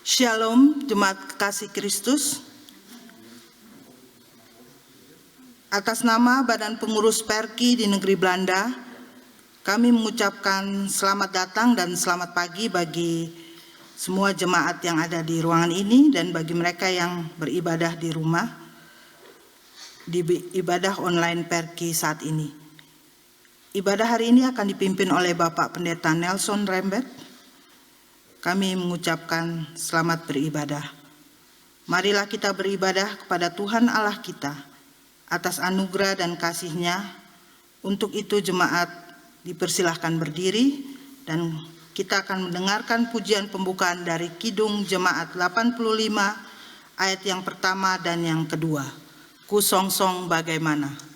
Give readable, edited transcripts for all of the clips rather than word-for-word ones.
Shalom, Jemaat Kekasih Kristus. Atas nama Badan Pengurus Perki di negeri Belanda, kami mengucapkan selamat datang dan selamat pagi bagi semua jemaat yang ada di ruangan ini dan bagi mereka yang beribadah di rumah, di ibadah online Perki saat ini. Ibadah hari ini akan dipimpin oleh Bapak Pendeta Nelson Rembet. Kami mengucapkan selamat beribadah. Marilah kita beribadah kepada Tuhan Allah kita atas anugerah dan kasih-Nya. Untuk itu jemaat dipersilahkan berdiri dan kita akan mendengarkan pujian pembukaan dari Kidung Jemaat 85 ayat yang pertama dan yang kedua. Ku songsong bagaimana.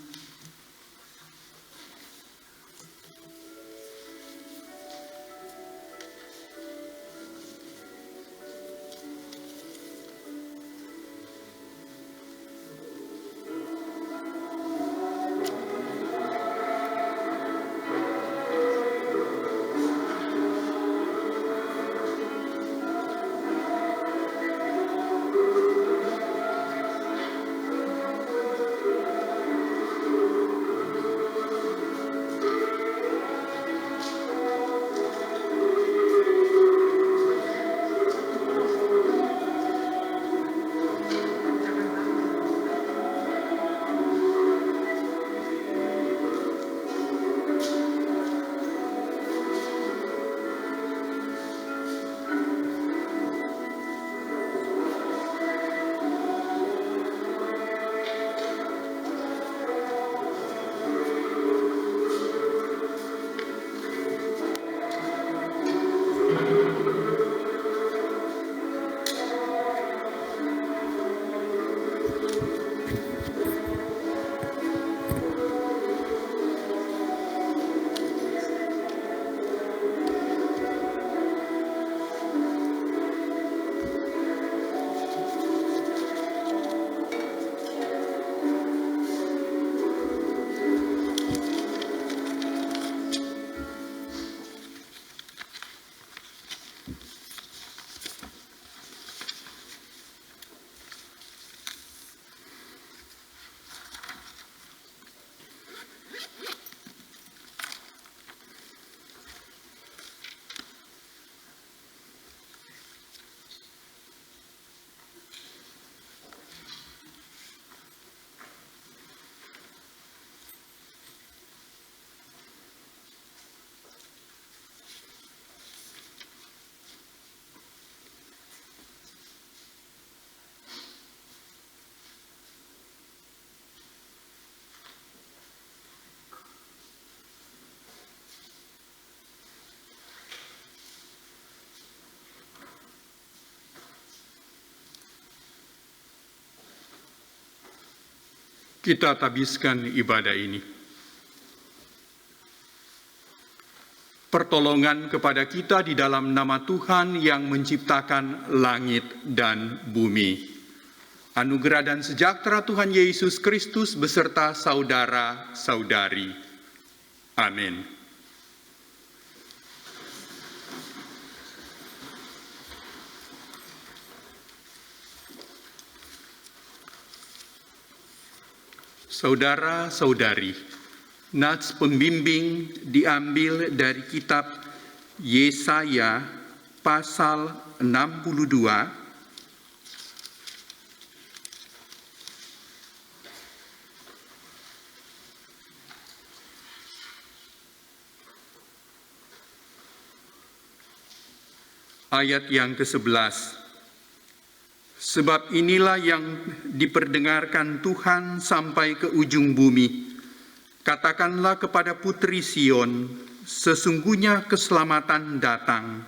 Kita tabiskan ibadah ini. Pertolongan kepada kita di dalam nama Tuhan yang menciptakan langit dan bumi. Anugerah dan sejahtera Tuhan Yesus Kristus beserta saudara-saudari. Amin. Saudara-saudari, nats pembimbing diambil dari kitab Yesaya pasal 62 ayat yang ke-11. Sebab inilah yang diperdengarkan Tuhan sampai ke ujung bumi. Katakanlah kepada putri Sion, sesungguhnya keselamatan datang.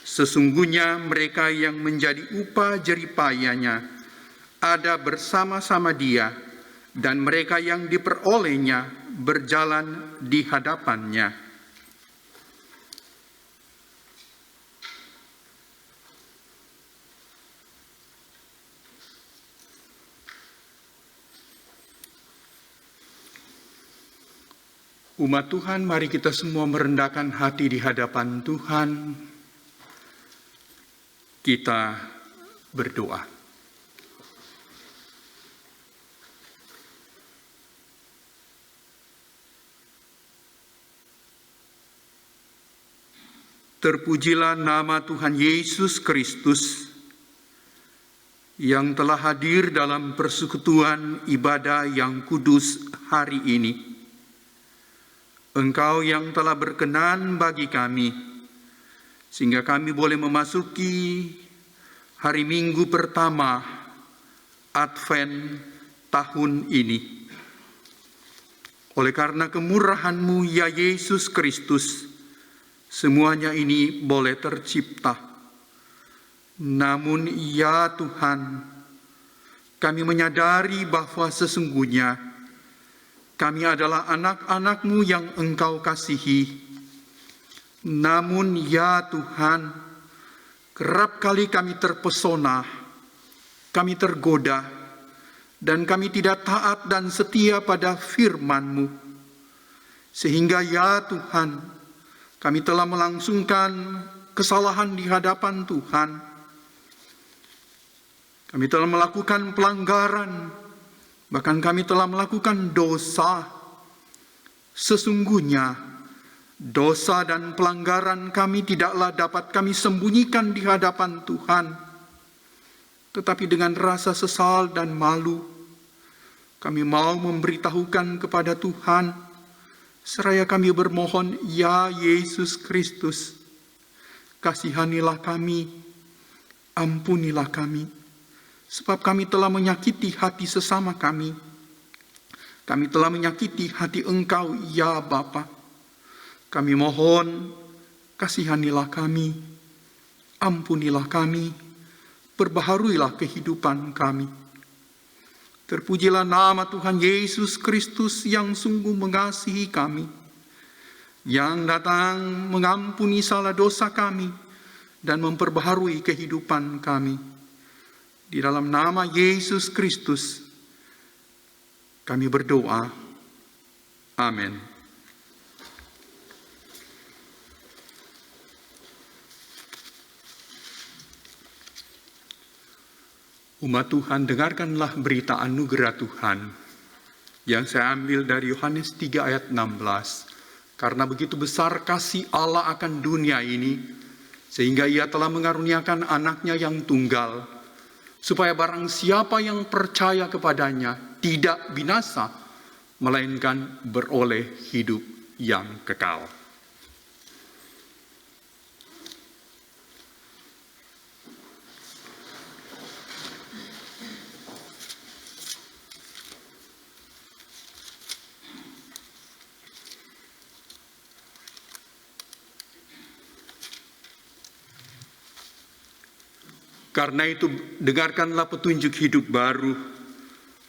Sesungguhnya mereka yang menjadi upah jeripayanya ada bersama-sama Dia, dan mereka yang diperolehnya berjalan di hadapannya. Umat Tuhan, mari kita semua merendahkan hati di hadapan Tuhan. Kita berdoa. Terpujilah nama Tuhan Yesus Kristus yang telah hadir dalam persekutuan ibadah yang kudus hari ini. Engkau yang telah berkenan bagi kami, sehingga kami boleh memasuki hari Minggu pertama Advent tahun ini. Oleh karena kemurahan-Mu, ya Yesus Kristus, semuanya ini boleh tercipta. Namun ya Tuhan, kami menyadari bahwa sesungguhnya kami adalah anak-anak-Mu yang Engkau kasihi. Namun ya Tuhan, kerap kali kami terpesona, kami tergoda, dan kami tidak taat dan setia pada firman-Mu. Sehingga ya Tuhan, kami telah melangsungkan kesalahan di hadapan Tuhan. Kami telah melakukan pelanggaran, bahkan kami telah melakukan dosa. Sesungguhnya, dosa dan pelanggaran kami tidaklah dapat kami sembunyikan di hadapan Tuhan. Tetapi dengan rasa sesal dan malu, kami mau memberitahukan kepada Tuhan, seraya kami bermohon, ya Yesus Kristus, kasihanilah kami, ampunilah kami, sebab kami telah menyakiti hati sesama kami. Kami telah menyakiti hati Engkau, ya Bapa. Kami mohon, kasihanilah kami, ampunilah kami, perbaharuilah kehidupan kami. Terpujilah nama Tuhan Yesus Kristus yang sungguh mengasihi kami, yang datang mengampuni salah dosa kami dan memperbaharui kehidupan kami. Di dalam nama Yesus Kristus kami berdoa. Amin. Umat Tuhan, dengarkanlah berita anugerah Tuhan yang saya ambil dari Yohanes 3 ayat 16. Karena begitu besar kasih Allah akan dunia ini, sehingga Ia telah mengaruniakan anaknya yang tunggal, supaya barang siapa yang percaya kepadanya tidak binasa, melainkan beroleh hidup yang kekal. Karena itu, dengarkanlah petunjuk hidup baru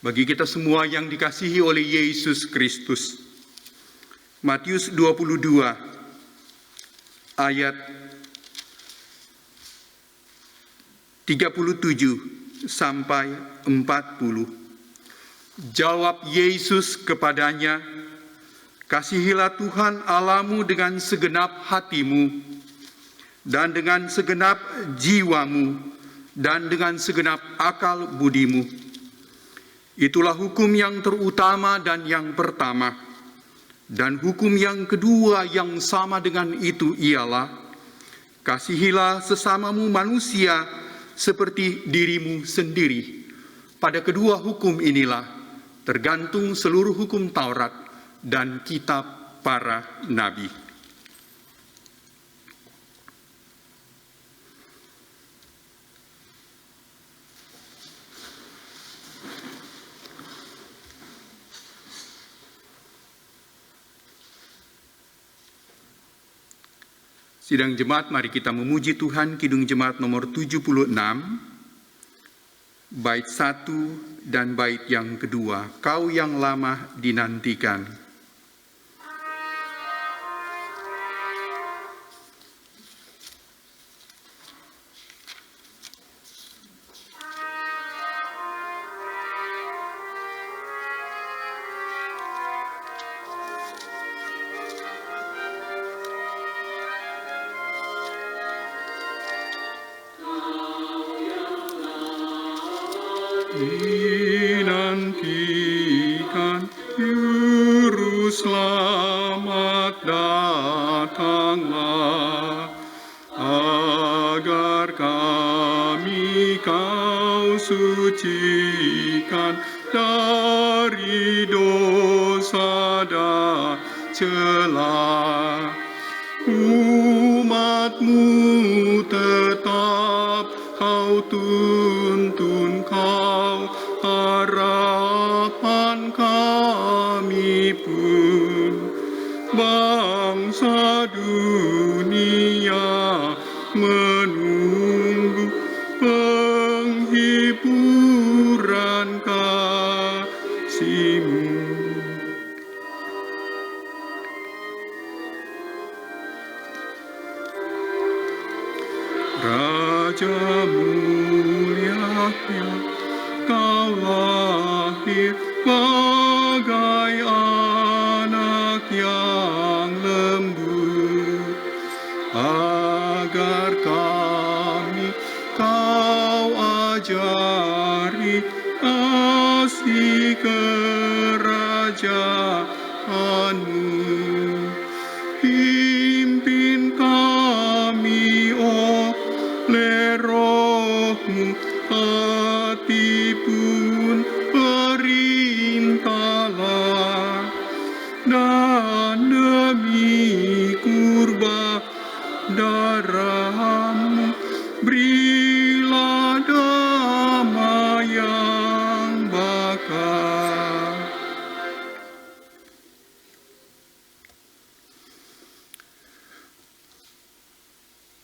bagi kita semua yang dikasihi oleh Yesus Kristus. Matius 22 ayat 37 sampai 40. Jawab Yesus kepadanya, "Kasihilah Tuhan Allahmu dengan segenap hatimu, dan dengan segenap jiwamu, dan dengan segenap akal budimu. Itulah hukum yang terutama dan yang pertama. Dan hukum yang kedua yang sama dengan itu ialah, kasihilah sesamamu manusia seperti dirimu sendiri. Pada kedua hukum inilah tergantung seluruh hukum Taurat dan kitab para nabi." Sidang jemaat, mari kita memuji Tuhan. Kidung Jemaat nomor 76, bait 1 dan bait yang kedua. Kau yang lama dinantikan. dinantikan Juru Selamat datanglah, agar kami Kau sucikan dari dosa dan celah. Umat-Mu tetap Kau tuntun, Kau harapan kami pun. Bangsa dunia menunggu penghiburan kasih-Mu. Raja mulia, Kau lahir bagai anak yang lembut, agar kami Kau ajari kasih kerajaan-Mu. Pimpin kami oleh Roh-Mu, hati pun perintahlah, dan demi kurban darah-Mu berilah damai yang bakal.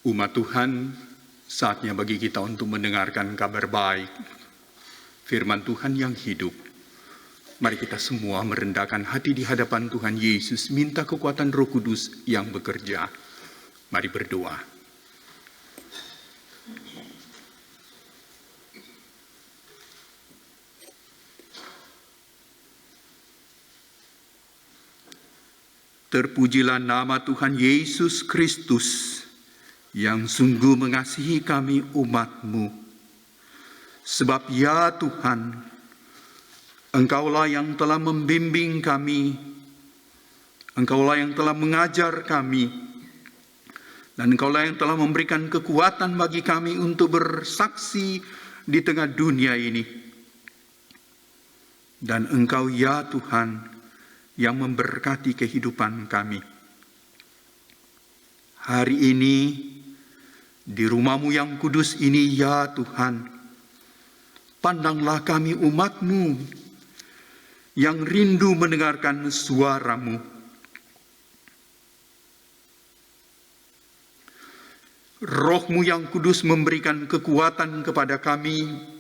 Umat Tuhan, saatnya bagi kita untuk mendengarkan kabar baik, firman Tuhan yang hidup. Mari kita semua merendahkan hati di hadapan Tuhan Yesus, minta kekuatan Roh Kudus yang bekerja. Mari berdoa. Terpujilah nama Tuhan Yesus Kristus, yang sungguh mengasihi kami umat-Mu. Sebab ya Tuhan, Engkaulah yang telah membimbing kami, Engkaulah yang telah mengajar kami, dan Engkaulah yang telah memberikan kekuatan bagi kami untuk bersaksi di tengah dunia ini. Dan Engkau ya Tuhan, yang memberkati kehidupan kami. Hari ini, di rumah-Mu yang kudus ini ya Tuhan, pandanglah kami umat-Mu yang rindu mendengarkan suara-Mu. Roh-Mu yang kudus memberikan kekuatan kepada kami,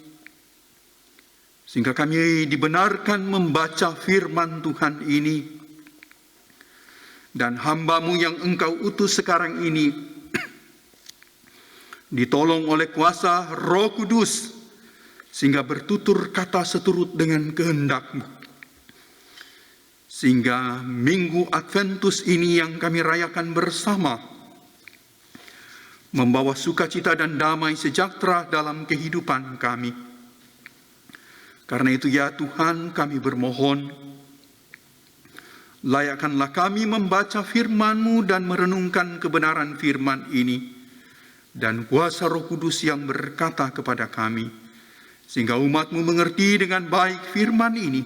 sehingga kami dibenarkan membaca firman Tuhan ini. Dan hamba-Mu yang Engkau utus sekarang ini ditolong oleh kuasa Roh Kudus, sehingga bertutur kata seturut dengan kehendak-Mu. Sehingga Minggu Adventus ini yang kami rayakan bersama, membawa sukacita dan damai sejahtera dalam kehidupan kami. Karena itu ya Tuhan, kami bermohon, layakkanlah kami membaca firman-Mu dan merenungkan kebenaran firman ini, dan kuasa Roh Kudus yang berkata kepada kami, sehingga umat-Mu mengerti dengan baik firman ini,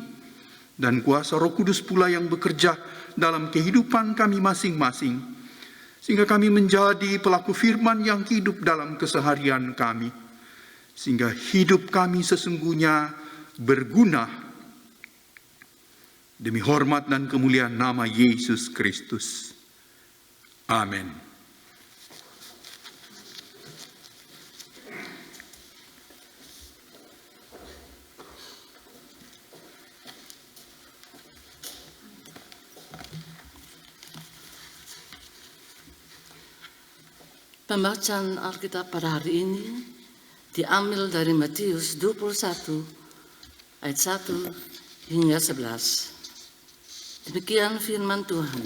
dan kuasa Roh Kudus pula yang bekerja dalam kehidupan kami masing-masing, sehingga kami menjadi pelaku firman yang hidup dalam keseharian kami, sehingga hidup kami sesungguhnya berguna demi hormat dan kemuliaan nama Yesus Kristus. Amin. Pembacaan Alkitab pada hari ini diambil dari Matius 21 ayat 1 hingga 11. Demikian firman Tuhan.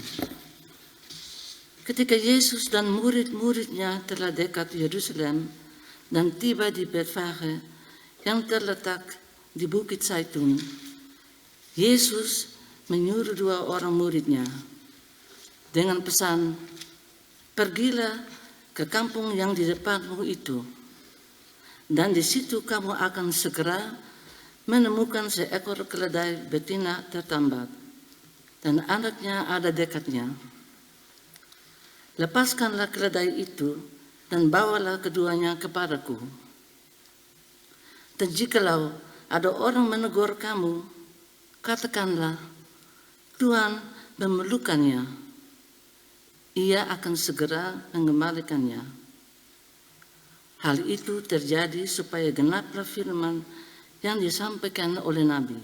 Ketika Yesus dan murid-muridnya telah dekat Yerusalem dan tiba di Betfage yang terletak di Bukit Zaitun, Yesus menyuruh 2 orang muridnya dengan pesan, "Pergilah ke kampung yang di depanmu itu, dan di situ kamu akan segera menemukan seekor keledai betina tertambat, dan anaknya ada dekatnya. Lepaskanlah keledai itu dan bawalah keduanya kepadaku. Dan jikalau ada orang menegur kamu, katakanlah, Tuhan memerlukannya. Ia akan segera mengembalikannya." Hal itu terjadi supaya genaplah firman yang disampaikan oleh Nabi.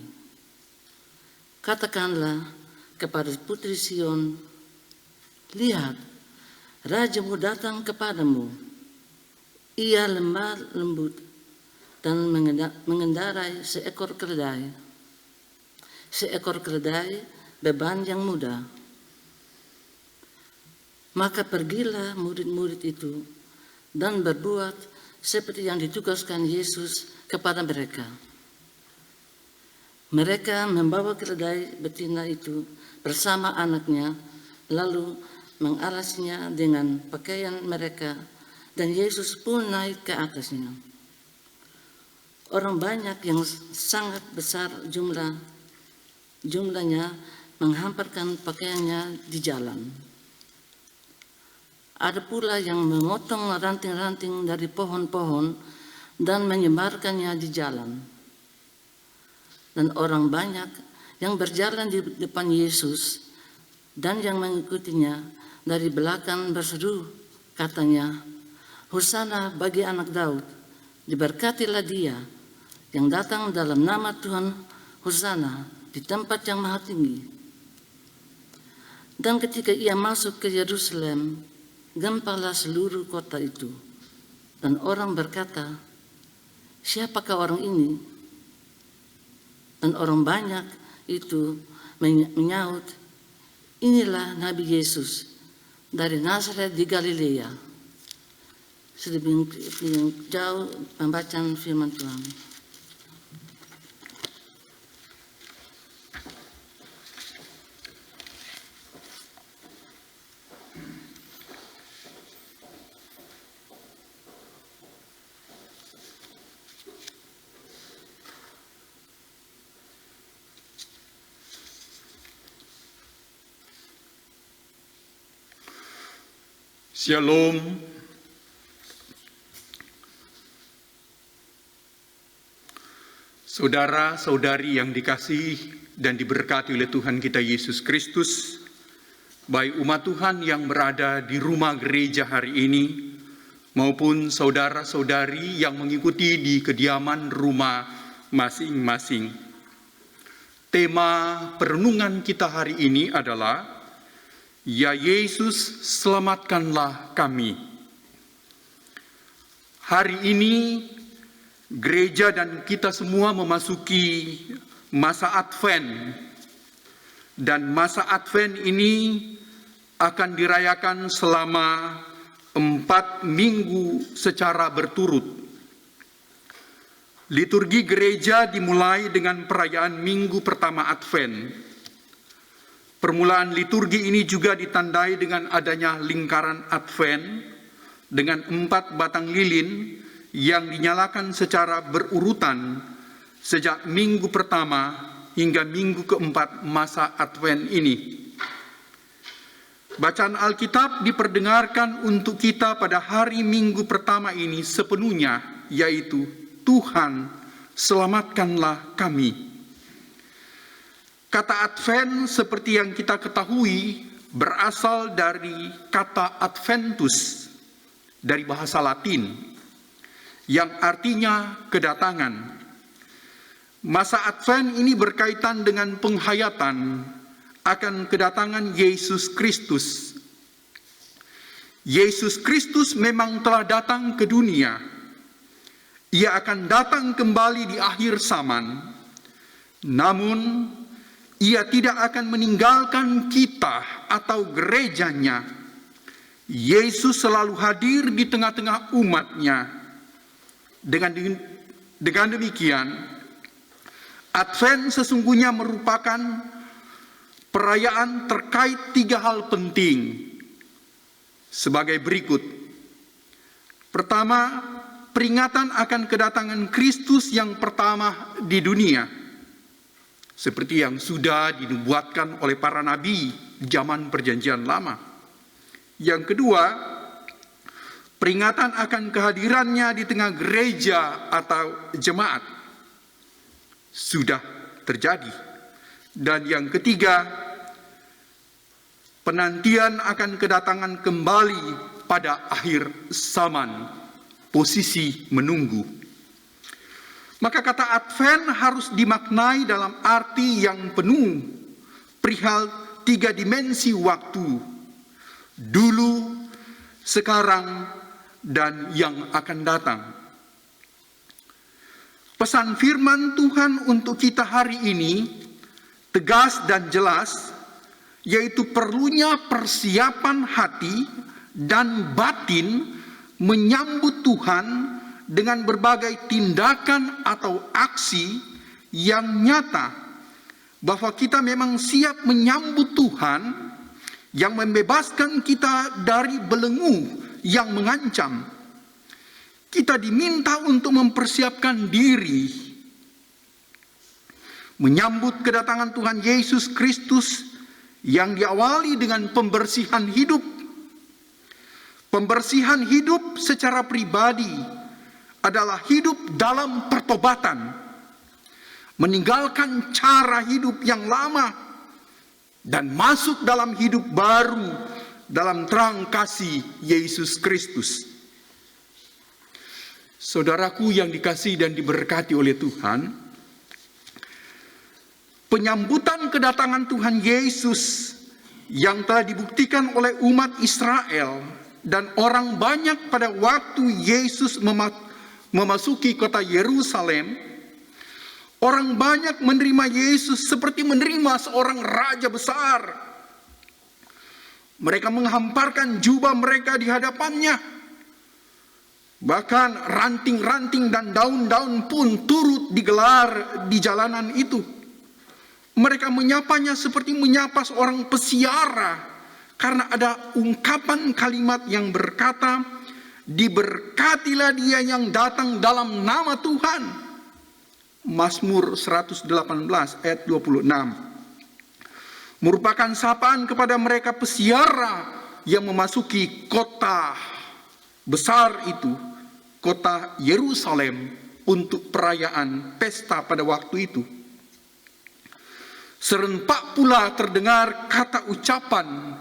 "Katakanlah kepada putri Sion, lihat, rajamu datang kepadamu. Ia lemah lembut dan mengendarai seekor keledai beban yang mudah." Maka pergilah murid-murid itu dan berbuat seperti yang ditugaskan Yesus kepada mereka. Mereka membawa keledai betina itu bersama anaknya, lalu mengalasinya dengan pakaian mereka, dan Yesus pun naik ke atasnya. Orang banyak yang sangat besar jumlahnya menghamparkan pakaiannya di jalan. Ada pula yang memotong ranting-ranting dari pohon-pohon dan menyebarkannya di jalan. Dan orang banyak yang berjalan di depan Yesus dan yang mengikutinya dari belakang berseru, katanya, "Hosana bagi anak Daud, diberkatilah dia yang datang dalam nama Tuhan, Hosana di tempat yang maha tinggi." Dan ketika ia masuk ke Yerusalem, gempalah seluruh kota itu, dan orang berkata, "Siapakah orang ini?" Dan orang banyak itu menyaut, "Inilah Nabi Yesus dari Nazaret di Galilea." Sedemikian jauh pembacaan firman Tuhan. Shalom. Saudara-saudari yang dikasihi dan diberkati oleh Tuhan kita Yesus Kristus, baik umat Tuhan yang berada di rumah gereja hari ini, maupun saudara-saudari yang mengikuti di kediaman rumah masing-masing. Tema perenungan kita hari ini adalah, "Ya Yesus, selamatkanlah kami." Hari ini gereja dan kita semua memasuki masa Advent, dan masa Advent ini akan dirayakan selama 4 minggu secara berturut. Liturgi gereja dimulai dengan perayaan minggu pertama Advent. Permulaan liturgi ini juga ditandai dengan adanya lingkaran Advent dengan 4 batang lilin yang dinyalakan secara berurutan sejak minggu pertama hingga minggu keempat masa Advent ini. Bacaan Alkitab diperdengarkan untuk kita pada hari minggu pertama ini sepenuhnya, yaitu, "Tuhan, selamatkanlah kami." Kata Advent seperti yang kita ketahui berasal dari kata Adventus dari bahasa Latin yang artinya kedatangan. Masa Advent ini berkaitan dengan penghayatan akan kedatangan Yesus Kristus. Yesus Kristus memang telah datang ke dunia. Ia akan datang kembali di akhir zaman. Namun, Ia tidak akan meninggalkan kita atau gerejanya. Yesus selalu hadir di tengah-tengah umatnya. Dengan demikian, Advent sesungguhnya merupakan perayaan terkait 3 hal penting sebagai berikut. Pertama, peringatan akan kedatangan Kristus yang pertama di dunia, seperti yang sudah dinubuatkan oleh para nabi zaman Perjanjian Lama. Yang kedua, peringatan akan kehadirannya di tengah gereja atau jemaat, sudah terjadi. Dan yang ketiga, penantian akan kedatangan kembali pada akhir zaman, posisi menunggu. Maka kata Advent harus dimaknai dalam arti yang penuh, perihal 3 dimensi waktu, dulu, sekarang, dan yang akan datang. Pesan firman Tuhan untuk kita hari ini tegas dan jelas, yaitu perlunya persiapan hati dan batin menyambut Tuhan dengan berbagai tindakan atau aksi yang nyata, bahwa kita memang siap menyambut Tuhan yang membebaskan kita dari belenggu yang mengancam. Kita diminta untuk mempersiapkan diri menyambut kedatangan Tuhan Yesus Kristus yang diawali dengan pembersihan hidup. Pembersihan hidup secara pribadi adalah hidup dalam pertobatan, meninggalkan cara hidup yang lama dan masuk dalam hidup baru dalam terang kasih Yesus Kristus. Saudaraku yang dikasihi dan diberkati oleh Tuhan, penyambutan kedatangan Tuhan Yesus yang telah dibuktikan oleh umat Israel dan orang banyak pada waktu Yesus memasuki kota Yerusalem, orang banyak menerima Yesus seperti menerima seorang raja besar. Mereka menghamparkan jubah mereka di hadapannya. Bahkan ranting-ranting dan daun-daun pun turut digelar di jalanan itu. Mereka menyapanya seperti menyapa seorang pesiara, karena ada ungkapan kalimat yang berkata, "Diberkatilah dia yang datang dalam nama Tuhan." Mazmur 118 ayat 26. Merupakan sapaan kepada mereka pesiara yang memasuki kota besar itu, kota Yerusalem, untuk perayaan pesta pada waktu itu. Serentak pula terdengar kata ucapan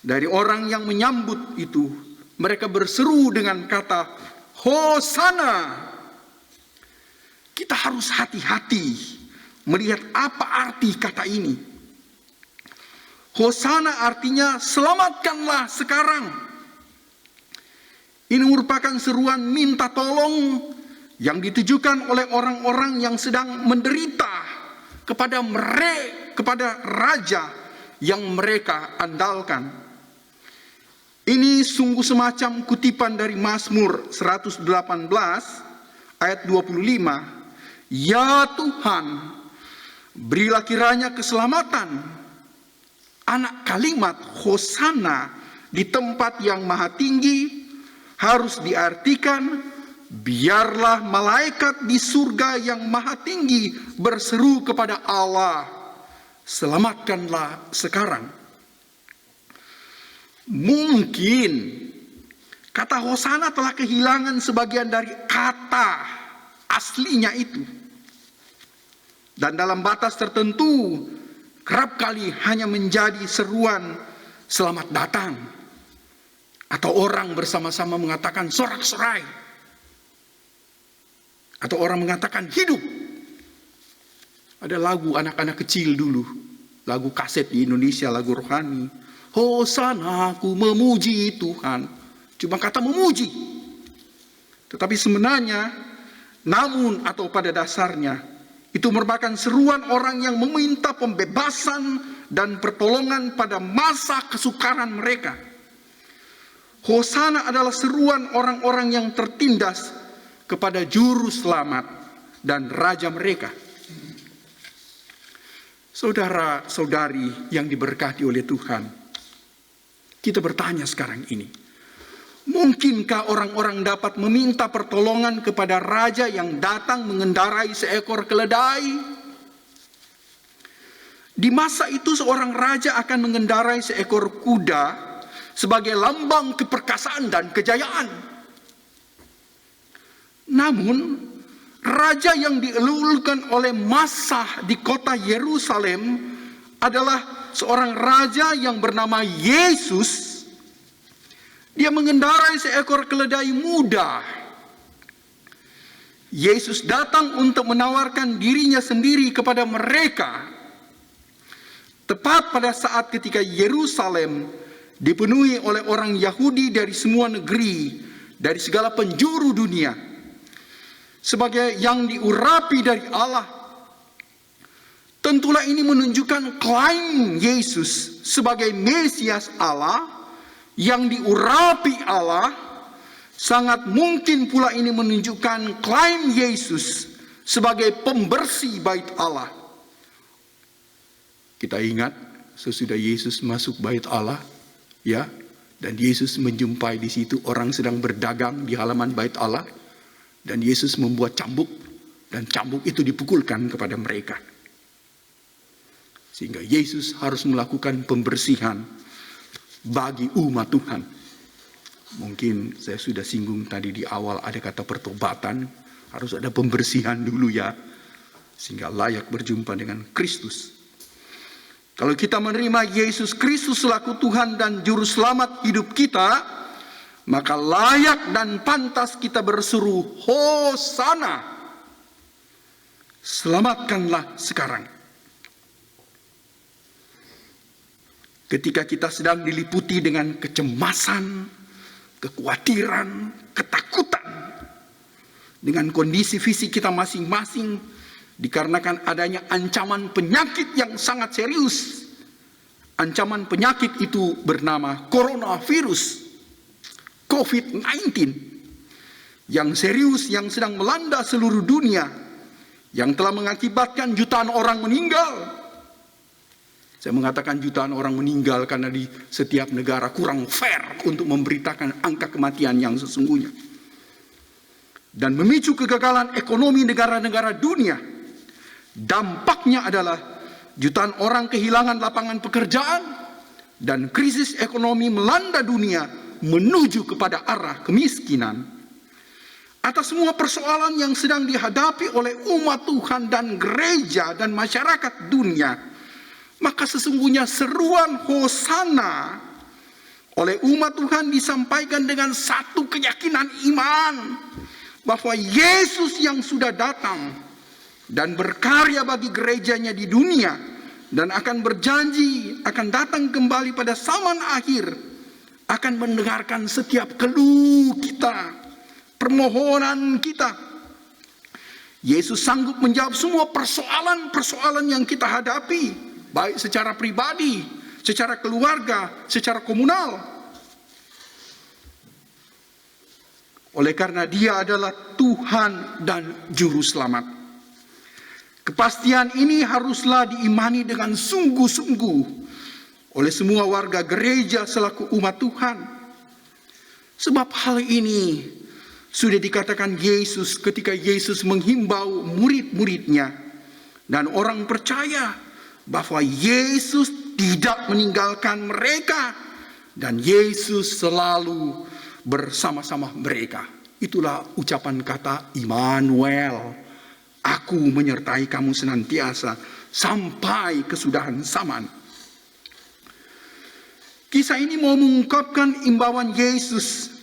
dari orang yang menyambut itu. Mereka berseru dengan kata, "Hosana." Kita harus hati-hati melihat apa arti kata ini. Hosana artinya selamatkanlah sekarang. Ini merupakan seruan minta tolong yang ditujukan oleh orang-orang yang sedang menderita kepada raja yang mereka andalkan. Ini sungguh semacam kutipan dari Mazmur 118 ayat 25. "Ya Tuhan, berilah kiranya keselamatan." Anak kalimat Hosana di tempat yang maha tinggi harus diartikan, biarlah malaikat di surga yang maha tinggi berseru kepada Allah, "Selamatkanlah sekarang." Mungkin kata Hosana telah kehilangan sebagian dari kata aslinya itu. Dan dalam batas tertentu, kerap kali hanya menjadi seruan "selamat datang." Atau orang bersama-sama mengatakan "sorak-sorai." Atau orang mengatakan "hidup." Ada lagu anak-anak kecil dulu, lagu kaset di Indonesia, lagu rohani. "Hosana, aku memuji Tuhan." Cuma kata memuji. Tetapi sebenarnya, namun atau pada dasarnya, itu merupakan seruan orang yang meminta pembebasan dan pertolongan pada masa kesukaran mereka. Hosana adalah seruan orang-orang yang tertindas kepada juru selamat dan raja mereka. Saudara-saudari yang diberkati oleh Tuhan, kita bertanya sekarang ini, mungkinkah orang-orang dapat meminta pertolongan kepada raja yang datang mengendarai seekor keledai? Di masa itu seorang raja akan mengendarai seekor kuda sebagai lambang keperkasaan dan kejayaan. Namun, raja yang dielulukan oleh massa di kota Yerusalem adalah seorang raja yang bernama Yesus. Dia mengendarai seekor keledai muda. Yesus datang untuk menawarkan dirinya sendiri kepada mereka. Tepat pada saat ketika Yerusalem dipenuhi oleh orang Yahudi dari semua negeri, dari segala penjuru dunia, sebagai yang diurapi dari Allah. Tentulah ini menunjukkan klaim Yesus sebagai Mesias Allah yang diurapi Allah. Sangat mungkin pula ini menunjukkan klaim Yesus sebagai pembersih bait Allah. Kita ingat sesudah Yesus masuk bait Allah, ya, dan Yesus menjumpai di situ orang sedang berdagang di halaman bait Allah, dan Yesus membuat cambuk, dan cambuk itu dipukulkan kepada mereka. Sehingga Yesus harus melakukan pembersihan bagi umat Tuhan. Mungkin saya sudah singgung tadi di awal ada kata pertobatan, harus ada pembersihan dulu ya, sehingga layak berjumpa dengan Kristus. Kalau kita menerima Yesus Kristus selaku Tuhan dan Juru Selamat hidup kita, maka layak dan pantas kita berseru, Hosana. Selamatkanlah sekarang. Ketika kita sedang diliputi dengan kecemasan, kekhawatiran, ketakutan, dengan kondisi fisik kita masing-masing, dikarenakan adanya ancaman penyakit yang sangat serius. Ancaman penyakit itu bernama coronavirus, COVID-19, yang serius, yang sedang melanda seluruh dunia, yang telah mengakibatkan jutaan orang meninggal. Saya mengatakan jutaan orang meninggal karena di setiap negara kurang fair untuk memberitakan angka kematian yang sesungguhnya. Dan memicu kegagalan ekonomi negara-negara dunia. Dampaknya adalah jutaan orang kehilangan lapangan pekerjaan dan krisis ekonomi melanda dunia menuju kepada arah kemiskinan. Atas semua persoalan yang sedang dihadapi oleh umat Tuhan dan gereja dan masyarakat dunia, maka sesungguhnya seruan Hosana oleh umat Tuhan disampaikan dengan satu keyakinan iman bahwa Yesus yang sudah datang dan berkarya bagi gerejanya di dunia dan akan berjanji akan datang kembali pada zaman akhir, akan mendengarkan setiap keluh kita, permohonan kita. Yesus sanggup menjawab semua persoalan-persoalan yang kita hadapi, baik secara pribadi, secara keluarga, secara komunal. Oleh karena Dia adalah Tuhan dan Juru Selamat. Kepastian ini haruslah diimani dengan sungguh-sungguh oleh semua warga gereja selaku umat Tuhan. Sebab hal ini sudah dikatakan Yesus ketika Yesus menghimbau murid-muridnya. Dan orang percaya bahwa Yesus tidak meninggalkan mereka. Dan Yesus selalu bersama-sama mereka. Itulah ucapan kata Immanuel. Aku menyertai kamu senantiasa sampai kesudahan zaman. Kisah ini mau mengungkapkan imbauan Yesus.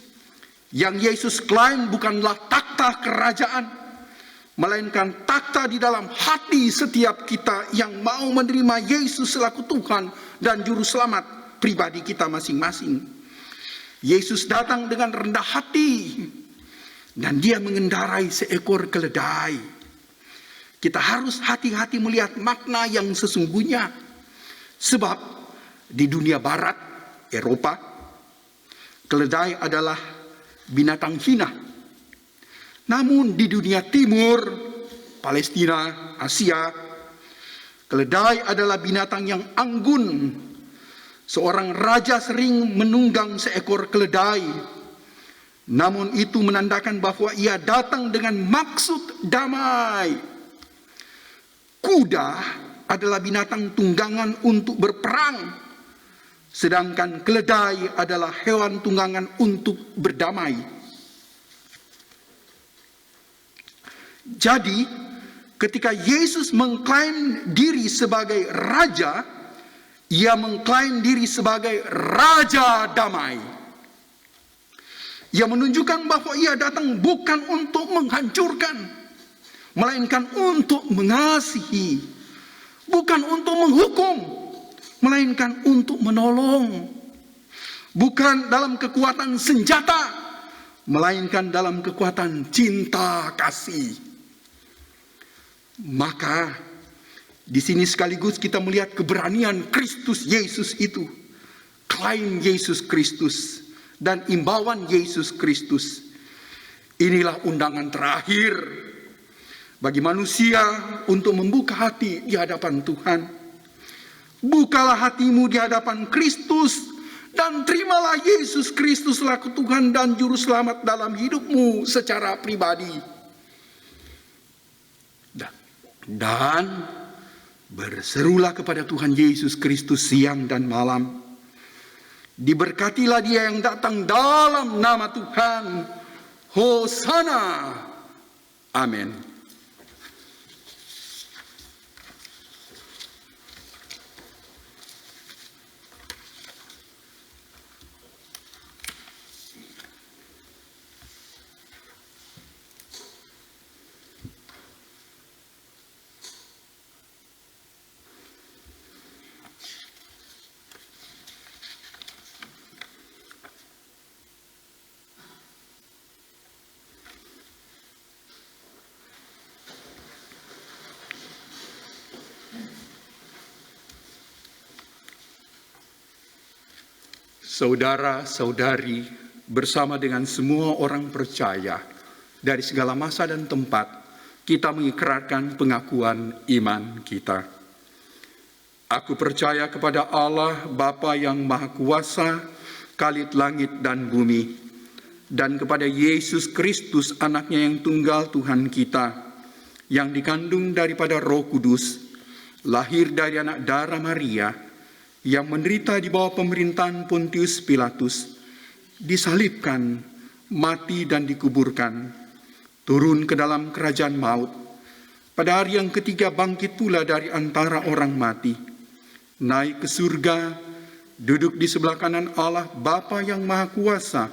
Yang Yesus klaim bukanlah takhta kerajaan, melainkan takhta di dalam hati setiap kita yang mau menerima Yesus selaku Tuhan dan Juru Selamat pribadi kita masing-masing. Yesus datang dengan rendah hati dan Dia mengendarai seekor keledai. Kita harus hati-hati melihat makna yang sesungguhnya. Sebab di dunia barat, Eropa, keledai adalah binatang hina. Namun di dunia timur, Palestina, Asia, Keledai adalah binatang yang anggun. Seorang raja sering menunggang seekor keledai. Namun itu menandakan bahwa ia datang dengan maksud damai. Kuda adalah binatang tunggangan untuk berperang, sedangkan keledai adalah hewan tunggangan untuk berdamai. Jadi, ketika Yesus mengklaim diri sebagai raja, ia mengklaim diri sebagai raja damai. Ia menunjukkan bahwa ia datang bukan untuk menghancurkan, melainkan untuk mengasihi. Bukan untuk menghukum, melainkan untuk menolong. Bukan dalam kekuatan senjata, melainkan dalam kekuatan cinta kasih. Maka di sini sekaligus kita melihat keberanian Kristus Yesus itu. Klaim Yesus Kristus dan imbauan Yesus Kristus. Inilah undangan terakhir bagi manusia untuk membuka hati di hadapan Tuhan. Bukalah hatimu di hadapan Kristus dan terimalah Yesus Kristus selaku Tuhan dan Juru Selamat dalam hidupmu secara pribadi. Dan berserulah kepada Tuhan Yesus Kristus siang dan malam. Diberkatilah dia yang datang dalam nama Tuhan. Hosana. Amin. Saudara-saudari, bersama dengan semua orang percaya dari segala masa dan tempat, kita mengikrarkan pengakuan iman kita. Aku percaya kepada Allah, Bapa yang Maha Kuasa, Khalid langit dan bumi, dan kepada Yesus Kristus, anaknya yang tunggal Tuhan kita, yang dikandung daripada Roh Kudus, lahir dari anak darah Maria, yang menderita di bawah pemerintahan Pontius Pilatus, disalibkan, mati dan dikuburkan, turun ke dalam kerajaan maut, pada hari yang ketiga bangkit pula dari antara orang mati, naik ke surga, duduk di sebelah kanan Allah Bapa yang Maha Kuasa,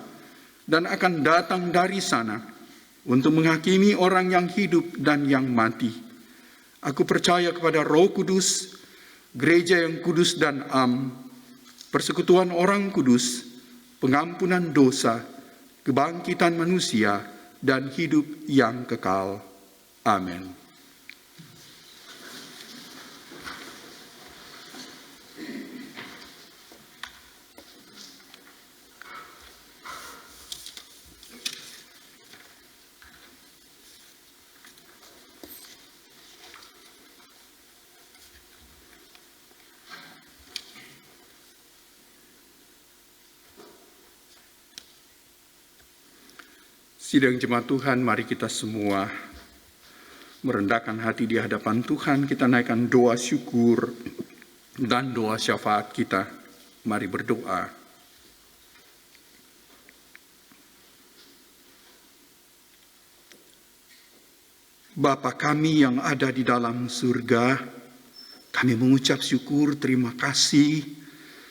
dan akan datang dari sana untuk menghakimi orang yang hidup dan yang mati. Aku percaya kepada Roh Kudus, Gereja yang kudus dan am, persekutuan orang kudus, pengampunan dosa, kebangkitan manusia, dan hidup yang kekal. Amin. Sidang jemaat Tuhan, mari kita semua merendahkan hati di hadapan Tuhan. Kita naikkan doa syukur dan doa syafaat kita. Mari berdoa. Bapa kami yang ada di dalam surga, kami mengucap syukur, terima kasih,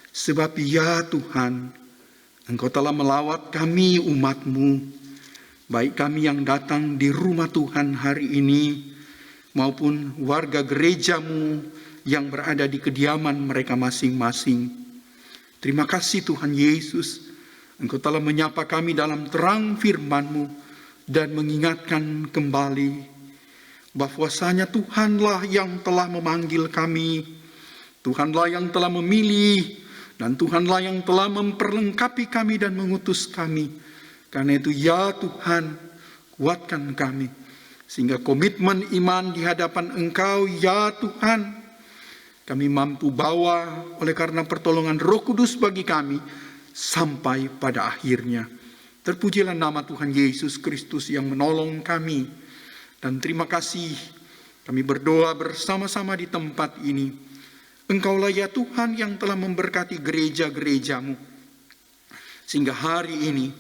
sebab ya Tuhan, Engkau telah melawat kami umat-Mu, baik kami yang datang di rumah Tuhan hari ini, maupun warga gereja-Mu yang berada di kediaman mereka masing-masing. Terima kasih Tuhan Yesus, Engkau telah menyapa kami dalam terang firman-Mu dan mengingatkan kembali bahwasanya Tuhanlah yang telah memanggil kami, Tuhanlah yang telah memilih, dan Tuhanlah yang telah memperlengkapi kami dan mengutus kami. Karena itu ya Tuhan, kuatkan kami, sehingga komitmen iman di hadapan Engkau ya Tuhan kami mampu bawa oleh karena pertolongan Roh Kudus bagi kami sampai pada akhirnya. Terpujilah nama Tuhan Yesus Kristus yang menolong kami. Dan terima kasih kami berdoa bersama-sama di tempat ini. Engkaulah ya Tuhan yang telah memberkati gereja-gerejamu. Sehingga hari ini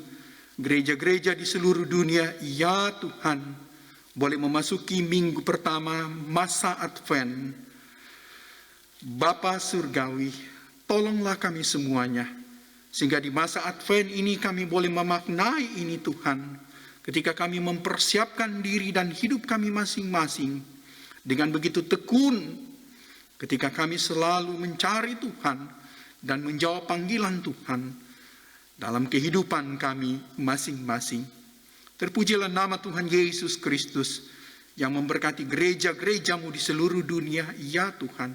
gereja-gereja di seluruh dunia, ya Tuhan, boleh memasuki minggu pertama masa Advent. Bapa Surgawi, tolonglah kami semuanya. Sehingga di masa Advent ini kami boleh memaknai ini Tuhan. Ketika kami mempersiapkan diri dan hidup kami masing-masing. Dengan begitu tekun. Ketika kami selalu mencari Tuhan. Dan menjawab panggilan Tuhan. Dalam kehidupan kami masing-masing. Terpujilah nama Tuhan Yesus Kristus. Yang memberkati gereja-gerejamu di seluruh dunia. Ya Tuhan.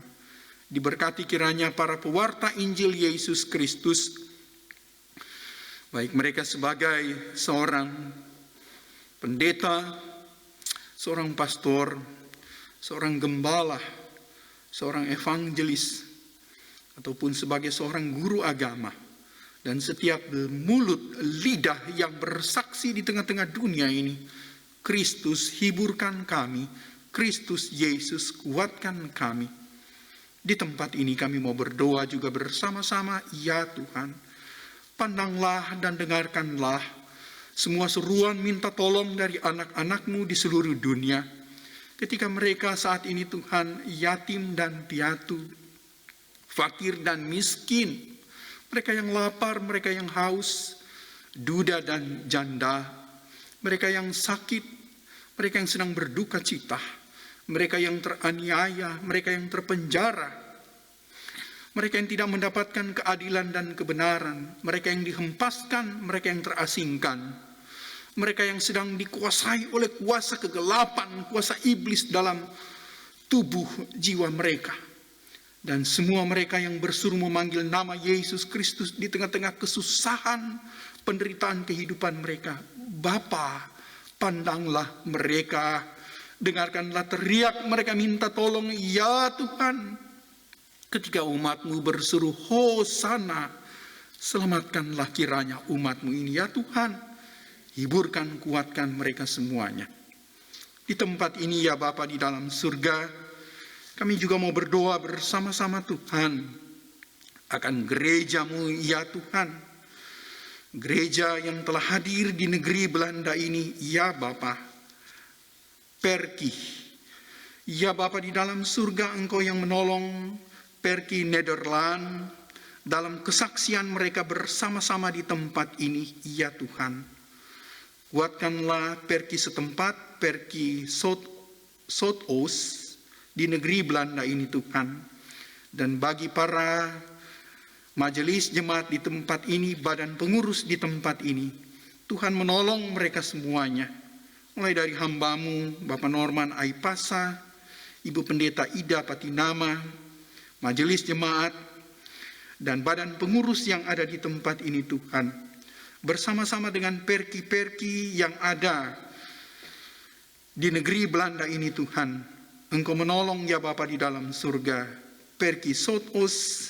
Diberkati kiranya para pewarta Injil Yesus Kristus. Baik mereka sebagai seorang pendeta, seorang pastor, seorang gembala, seorang evangelis, ataupun sebagai seorang guru agama. Dan setiap mulut, lidah yang bersaksi di tengah-tengah dunia ini, Kristus hiburkan kami, Kristus Yesus kuatkan kami. Di tempat ini kami mau berdoa juga bersama-sama, ya Tuhan. Pandanglah dan dengarkanlah semua seruan minta tolong dari anak-anak-Mu di seluruh dunia. Ketika mereka saat ini Tuhan yatim dan piatu, fakir dan miskin, mereka yang lapar, mereka yang haus, duda dan janda, mereka yang sakit, mereka yang sedang berduka cita, mereka yang teraniaya, mereka yang terpenjara, mereka yang tidak mendapatkan keadilan dan kebenaran, mereka yang dihempaskan, mereka yang terasingkan, mereka yang sedang dikuasai oleh kuasa kegelapan, kuasa iblis dalam tubuh jiwa mereka. Dan semua mereka yang bersuruh memanggil nama Yesus Kristus di tengah-tengah kesusahan, penderitaan kehidupan mereka. Bapa, pandanglah mereka, dengarkanlah teriak mereka minta tolong, ya Tuhan. Ketika umat-Mu berseru, Hosana, selamatkanlah kiranya umat-Mu ini, ya Tuhan. Hiburkan, kuatkan mereka semuanya. Di tempat ini ya Bapa di dalam surga, kami juga mau berdoa bersama-sama Tuhan. Akan gereja-Mu ya Tuhan. Gereja yang telah hadir di negeri Belanda ini, ya Bapa. Perki. Ya Bapa di dalam surga, Engkau yang menolong Perki Nederland dalam kesaksian mereka bersama-sama di tempat ini, ya Tuhan. Kuatkanlah Perki setempat, Perki Sotos di negeri Belanda ini Tuhan. Dan bagi para majelis jemaat di tempat ini, badan pengurus di tempat ini, Tuhan menolong mereka semuanya. Mulai dari hamba-Mu, Bapak Norman Aipasa, Ibu Pendeta Ida Patinama, majelis jemaat, dan badan pengurus yang ada di tempat ini Tuhan. Bersama-sama dengan perki-perki yang ada di negeri Belanda ini Tuhan. Engkau menolong ya Bapa di dalam surga. Perki Sotos,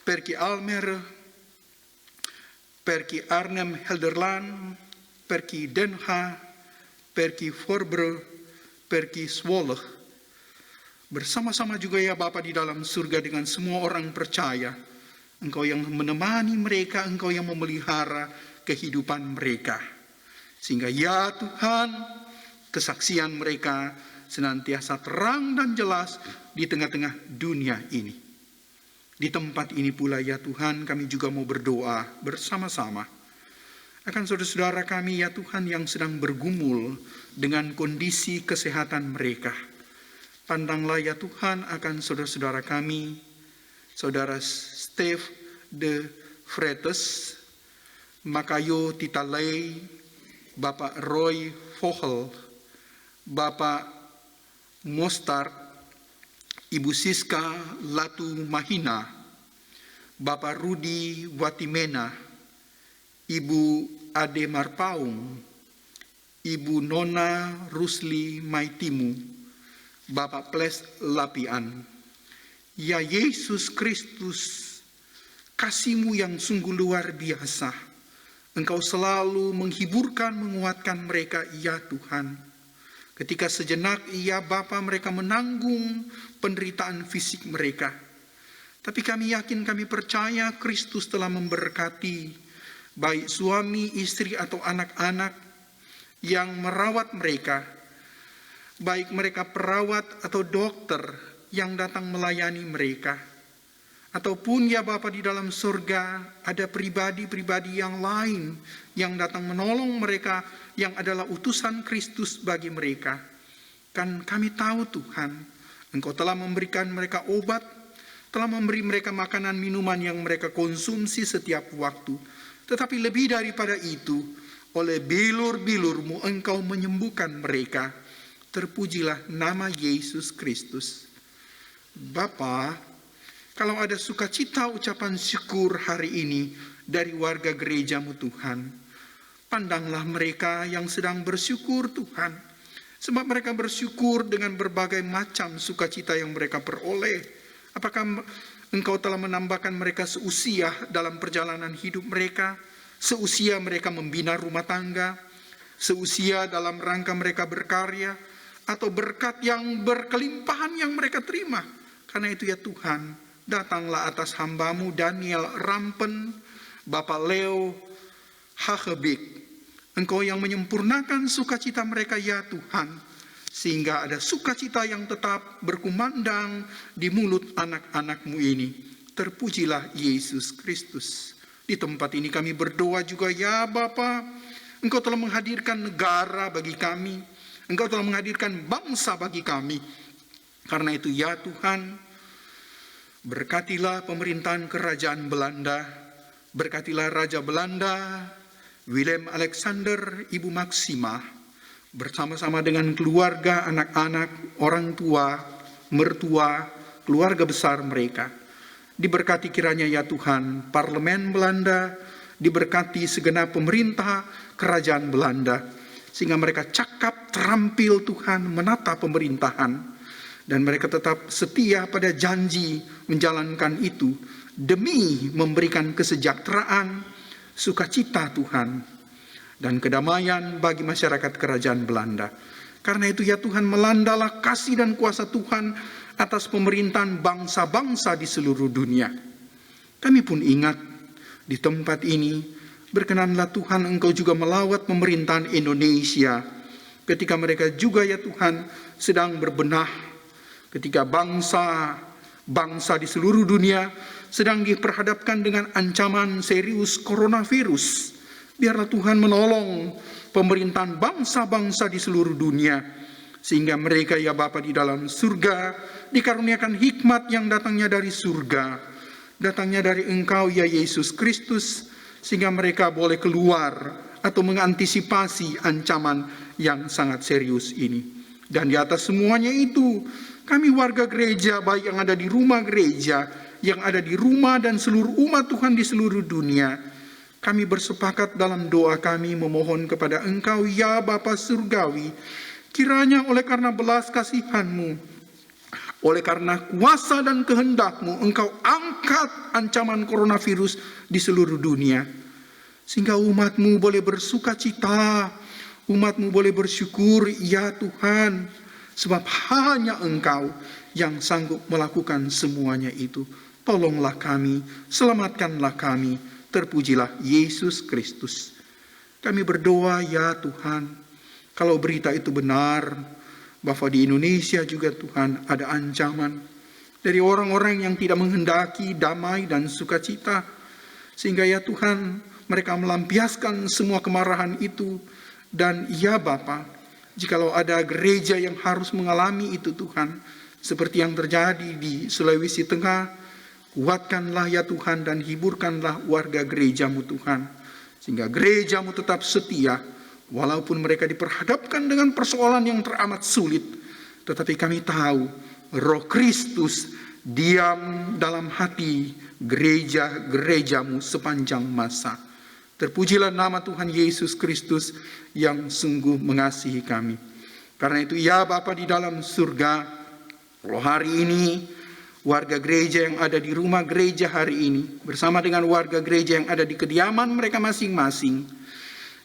Perki Almer, Perki Arnhem Helderland, Perki Den Haag, Perki Voorburg, Perki Zwolle. Bersama-sama juga ya Bapa di dalam surga dengan semua orang percaya. Engkau yang menemani mereka, Engkau yang memelihara kehidupan mereka. Sehingga ya Tuhan, kesaksian mereka senantiasa terang dan jelas di tengah-tengah dunia ini. Di tempat ini pula ya Tuhan, kami juga mau berdoa bersama-sama. Akan saudara-saudara kami ya Tuhan yang sedang bergumul dengan kondisi kesehatan mereka. Pandanglah ya Tuhan akan saudara-saudara kami, Saudara Steve de Fretes, Makayo Titalay, Bapak Roy Vogel, Bapak Mostar, Ibu Siska Latu Mahina, Bapak Rudi Watimena, Ibu Ade Marpaung, Ibu Nona Rusli Maitimu, Bapak Ples Lapian, Ya Yesus Kristus, kasih-Mu yang sungguh luar biasa. Engkau selalu menghiburkan, menguatkan mereka, ya Tuhan. Ketika sejenak, ya Bapa, mereka menanggung penderitaan fisik mereka. Tapi kami yakin, kami percaya Kristus telah memberkati baik suami, istri, atau anak-anak yang merawat mereka. Baik mereka perawat atau dokter yang datang melayani mereka. Ataupun ya Bapa di dalam surga, ada pribadi-pribadi yang lain yang datang menolong mereka, yang adalah utusan Kristus bagi mereka. Kan kami tahu Tuhan, Engkau telah memberikan mereka obat, telah memberi mereka makanan minuman yang mereka konsumsi setiap waktu. Tetapi lebih daripada itu, oleh bilur-bilur-Mu Engkau menyembuhkan mereka. Terpujilah nama Yesus Kristus. Bapa, kalau ada sukacita ucapan syukur hari ini dari warga gereja-Mu Tuhan, pandanglah mereka yang sedang bersyukur Tuhan. Sebab mereka bersyukur dengan berbagai macam sukacita yang mereka peroleh. Apakah Engkau telah menambahkan mereka seusia dalam perjalanan hidup mereka, seusia mereka membina rumah tangga, seusia dalam rangka mereka berkarya, atau berkat yang berkelimpahan yang mereka terima. Karena itu ya Tuhan, datanglah atas hamba-Mu Daniel Rampen, Bapak Leo Hahebik. Engkau yang menyempurnakan sukacita mereka ya Tuhan, sehingga ada sukacita yang tetap berkumandang di mulut anak-anak-Mu ini. Terpujilah Yesus Kristus. Di tempat ini kami berdoa juga ya Bapa, Engkau telah menghadirkan negara bagi kami, Engkau telah menghadirkan bangsa bagi kami. Karena itu ya Tuhan, berkatilah pemerintahan kerajaan Belanda, berkatilah Raja Belanda, Willem Alexander, Ibu Maxima, bersama-sama dengan keluarga, anak-anak, orang tua, mertua, keluarga besar mereka. Diberkati kiranya ya Tuhan, parlemen Belanda, diberkati segenap pemerintah kerajaan Belanda, sehingga mereka cakap, terampil Tuhan menata pemerintahan. Dan mereka tetap setia pada janji menjalankan itu demi memberikan kesejahteraan, sukacita Tuhan, dan kedamaian bagi masyarakat kerajaan Belanda. Karena itu ya Tuhan, melandalah kasih dan kuasa Tuhan atas pemerintahan bangsa-bangsa di seluruh dunia. Kami pun ingat di tempat ini, berkenanlah Tuhan Engkau juga melawat pemerintahan Indonesia ketika mereka juga ya Tuhan sedang berbenah. Ketika bangsa di seluruh dunia sedang diperhadapkan dengan ancaman serius coronavirus, biarlah Tuhan menolong pemerintahan bangsa-bangsa di seluruh dunia, sehingga mereka ya Bapa di dalam surga dikaruniakan hikmat yang datangnya dari surga, datangnya dari Engkau ya Yesus Kristus, sehingga mereka boleh keluar atau mengantisipasi ancaman yang sangat serius ini. Dan di atas semuanya itu, kami warga gereja, baik yang ada di rumah gereja, yang ada di rumah dan seluruh umat Tuhan di seluruh dunia, kami bersepakat dalam doa kami memohon kepada Engkau ya Bapa Surgawi, kiranya oleh karena belas kasihan-Mu, oleh karena kuasa dan kehendak-Mu, Engkau angkat ancaman coronavirus di seluruh dunia, sehingga umat-Mu boleh bersuka cita, umat-Mu boleh bersyukur ya Tuhan. Sebab hanya Engkau yang sanggup melakukan semuanya itu. Tolonglah kami, selamatkanlah kami, terpujilah Yesus Kristus. Kami berdoa ya Tuhan, kalau berita itu benar, bahwa di Indonesia juga Tuhan ada ancaman dari orang-orang yang tidak menghendaki damai dan sukacita, sehingga ya Tuhan mereka melampiaskan semua kemarahan itu. Dan ya Bapa, jikalau ada gereja yang harus mengalami itu Tuhan, seperti yang terjadi di Sulawesi Tengah, kuatkanlah ya Tuhan dan hiburkanlah warga gereja-Mu Tuhan, sehingga gereja-Mu tetap setia, walaupun mereka diperhadapkan dengan persoalan yang teramat sulit. Tetapi kami tahu Roh Kristus diam dalam hati gereja-gereja-Mu sepanjang masa. Terpujilah nama Tuhan Yesus Kristus yang sungguh mengasihi kami. Karena itu ya Bapa di dalam surga, kalau hari ini warga gereja yang ada di rumah gereja hari ini, bersama dengan warga gereja yang ada di kediaman mereka masing-masing.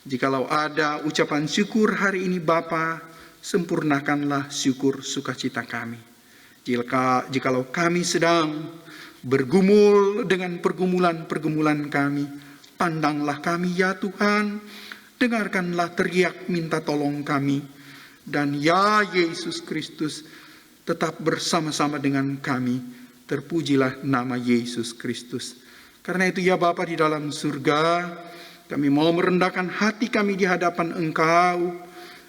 Jikalau ada ucapan syukur hari ini Bapa, sempurnakanlah syukur sukacita kami. Jikalau kami sedang bergumul dengan pergumulan-pergumulan kami, pandanglah kami ya Tuhan, dengarkanlah teriak minta tolong kami, dan ya Yesus Kristus, tetap bersama-sama dengan kami. Terpujilah nama Yesus Kristus. Karena itu ya Bapa di dalam surga, kami mau merendahkan hati kami di hadapan Engkau,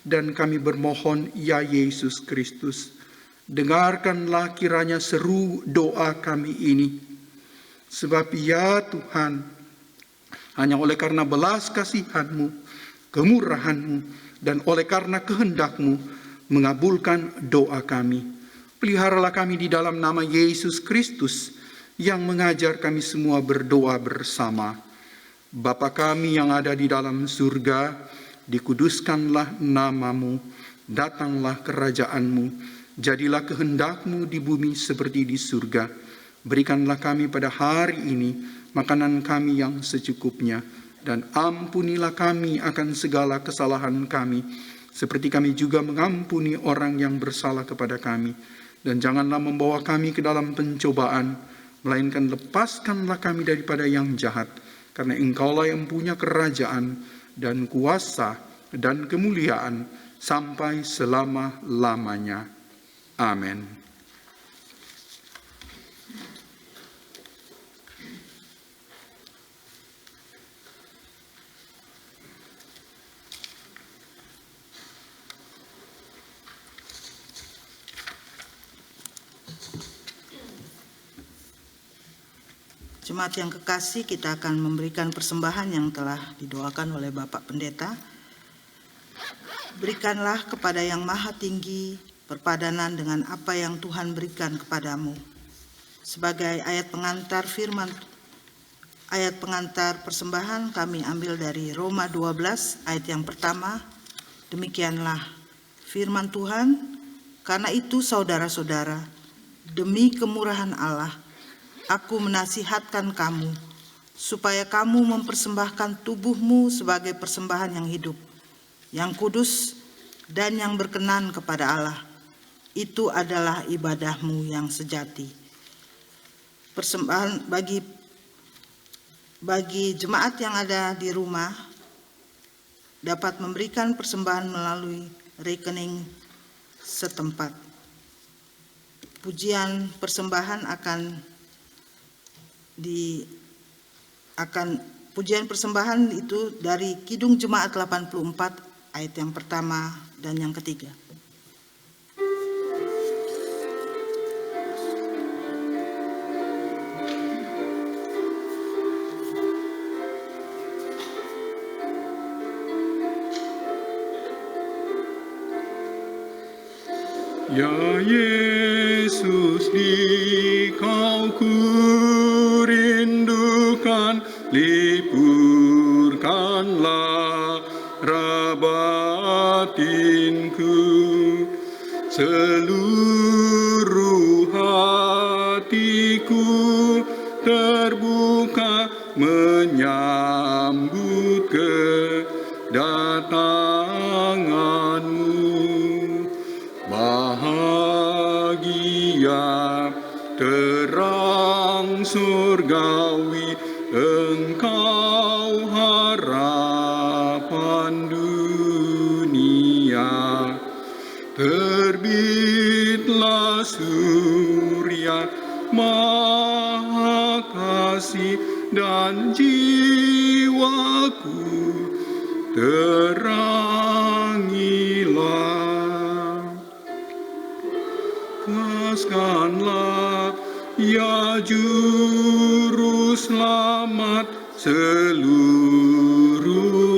dan kami bermohon ya Yesus Kristus, dengarkanlah kiranya seru doa kami ini. Sebab ya Tuhan, hanya oleh karena belas kasihan-Mu, kemurahan-Mu, dan oleh karena kehendak-Mu, mengabulkan doa kami. Peliharalah kami di dalam nama Yesus Kristus yang mengajar kami semua berdoa bersama. Bapa kami yang ada di dalam surga, dikuduskanlah nama-Mu, datanglah kerajaan-Mu, jadilah kehendak-Mu di bumi seperti di surga. Berikanlah kami pada hari ini makanan kami yang secukupnya, dan ampunilah kami akan segala kesalahan kami, seperti kami juga mengampuni orang yang bersalah kepada kami. Dan janganlah membawa kami ke dalam pencobaan, melainkan lepaskanlah kami daripada yang jahat. Karena Engkaulah yang punya kerajaan dan kuasa dan kemuliaan sampai selama-lamanya. Amin. Jemaat yang kekasih, kita akan memberikan persembahan yang telah didoakan oleh Bapak Pendeta. Berikanlah kepada yang maha tinggi perpadanan dengan apa yang Tuhan berikan kepadamu. Sebagai ayat pengantar persembahan kami ambil dari Roma 12 ayat yang pertama. Demikianlah firman Tuhan, karena itu saudara-saudara, demi kemurahan Allah, aku menasihatkan kamu, supaya kamu mempersembahkan tubuhmu sebagai persembahan yang hidup, yang kudus, dan yang berkenan kepada Allah. Itu adalah ibadahmu yang sejati. Persembahan bagi jemaat yang ada di rumah, dapat memberikan persembahan melalui rekening setempat. Pujian persembahan pujian persembahan itu dari Kidung Jemaat 84 ayat yang pertama dan yang ketiga. Ya Yesus, di Kau kurindukan, lipurkanlah batinku, seluruh hatiku terbuka menyambut kedatangan-Mu. Bahagia terang surgawi, Engkau harapan dunia. Terbitlah surya maha kasih, dan jiwaku terangilah. Puaskanlah ya Juru Selamat seluruh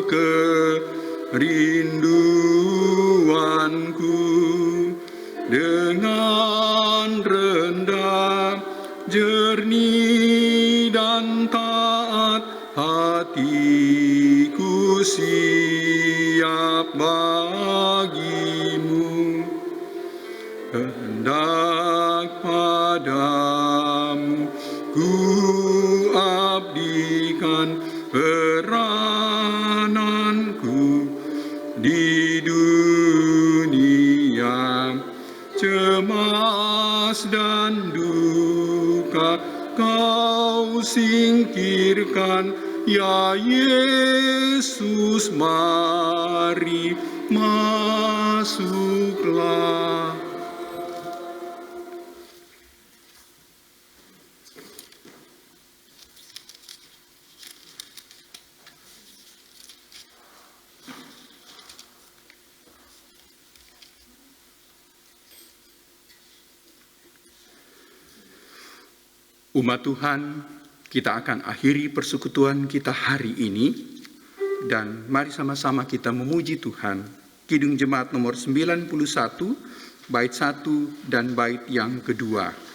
kerinduanku, dengan rendah, jernih dan taat hatiku siap bagimu. Hendak pada ku abdikan perananku di dunia. Cemas dan duka kau singkirkan, ya Yesus, mari masuklah. Umat Tuhan, kita akan akhiri persekutuan kita hari ini, dan mari sama-sama kita memuji Tuhan. Kidung Jemaat nomor 91, bait 1 dan bait yang kedua.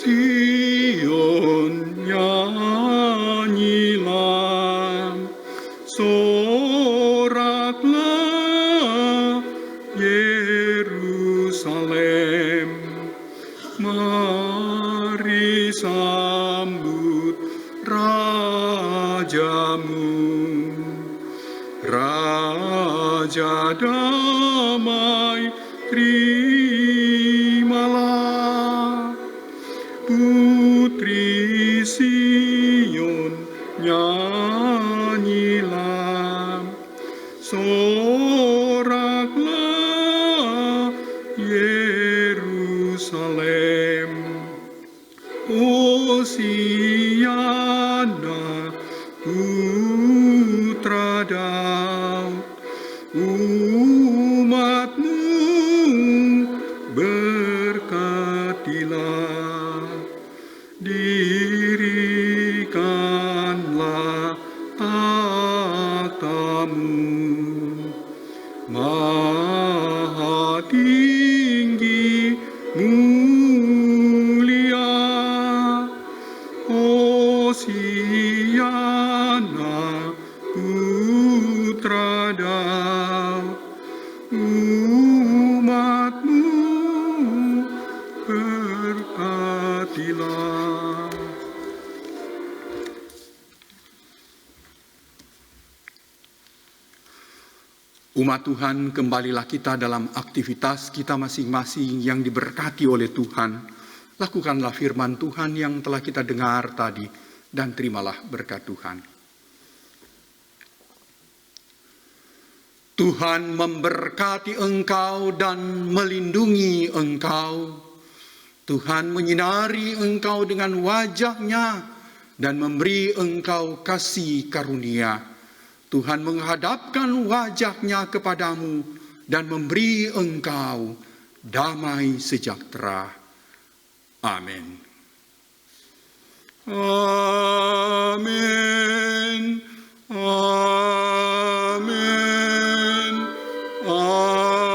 Sion nyanyilah, soraklah Yerusalem, mari sambut Rajamu, Raja damai, terimalah. Putri Sion nyanyilah, soraklah Yerusalem. Hosiana putra Daud, umatmu berkatilah. Dirikanlah tatamu, maha tinggi mulia. Hosiana putra Daud, umatmu berkatilah. Umat Tuhan, kembalilah kita dalam aktivitas kita masing-masing yang diberkati oleh Tuhan. Lakukanlah firman Tuhan yang telah kita dengar tadi, dan terimalah berkat Tuhan. Tuhan memberkati engkau dan melindungi engkau. Tuhan menyinari engkau dengan wajah-Nya dan memberi engkau kasih karunia. Tuhan menghadapkan wajah-Nya kepadamu dan memberi engkau damai sejahtera. Amin. Amin. Amin. Amin.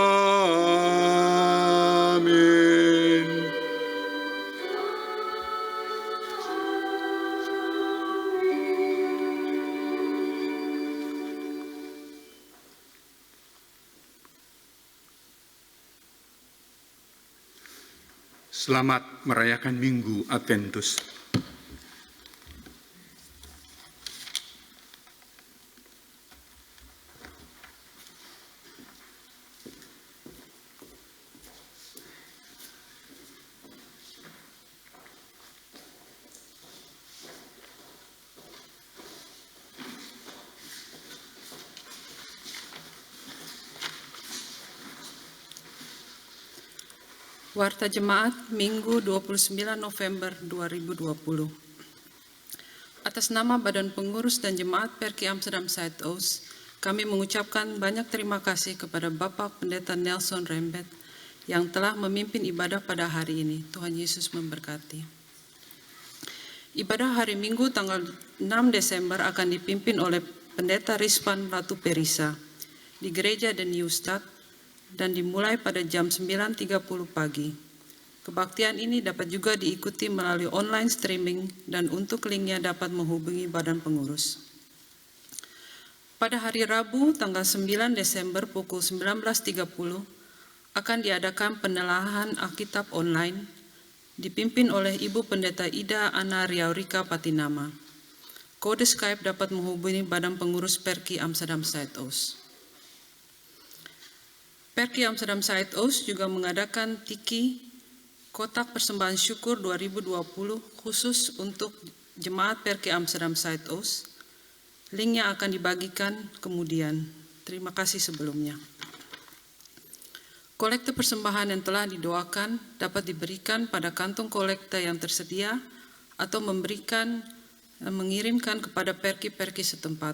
Selamat merayakan Minggu Adventus. Warta Jemaat Minggu 29 November 2020. Atas nama Badan Pengurus dan Jemaat Perki Amsterdam Zuidoost, kami mengucapkan banyak terima kasih kepada Bapak Pendeta Nelson Rembet yang telah memimpin ibadah pada hari ini. Tuhan Yesus memberkati. Ibadah hari Minggu tanggal 6 Desember akan dipimpin oleh Pendeta Rizwan Ratu Perisa di Gereja The New Start, dan dimulai pada jam 9.30 pagi. Kebaktian ini dapat juga diikuti melalui online streaming dan untuk linknya dapat menghubungi Badan Pengurus. Pada hari Rabu tanggal 9 Desember pukul 19.30 akan diadakan penelaahan Alkitab online dipimpin oleh Ibu Pendeta Ida Ana Riaurika Patinama. Kode Skype dapat menghubungi Badan Pengurus Perki Amsterdam Zuidoost. Perki Amsterdam Zuidoost juga mengadakan Tiki Kotak Persembahan Syukur 2020 khusus untuk Jemaat Perki Amsterdam Zuidoost. Linknya akan dibagikan kemudian. Terima kasih sebelumnya. Kolekte persembahan yang telah didoakan dapat diberikan pada kantong kolekte yang tersedia atau mengirimkan kepada perki-perki setempat.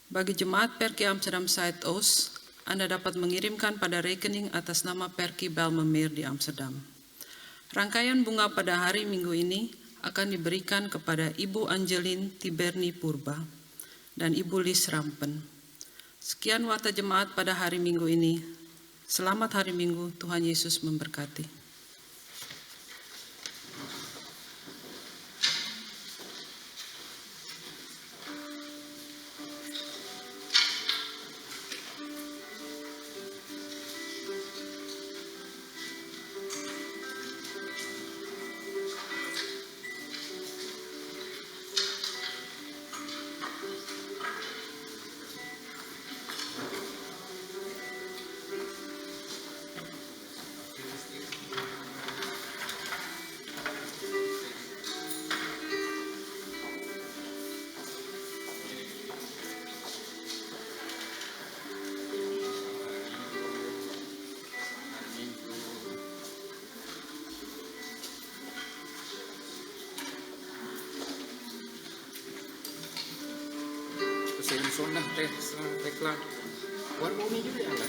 Bagi Jemaat Perki Amsterdam Zuidoost, Anda dapat mengirimkan pada rekening atas nama Perki Bijlmermeer di Amsterdam. Rangkaian bunga pada hari Minggu ini akan diberikan kepada Ibu Angelin Tiberni Purba dan Ibu Lis Rampen. Sekian warta jemaat pada hari Minggu ini. Selamat hari Minggu, Tuhan Yesus memberkati. Saya sunnah teh tekla. Warung ini juga ya.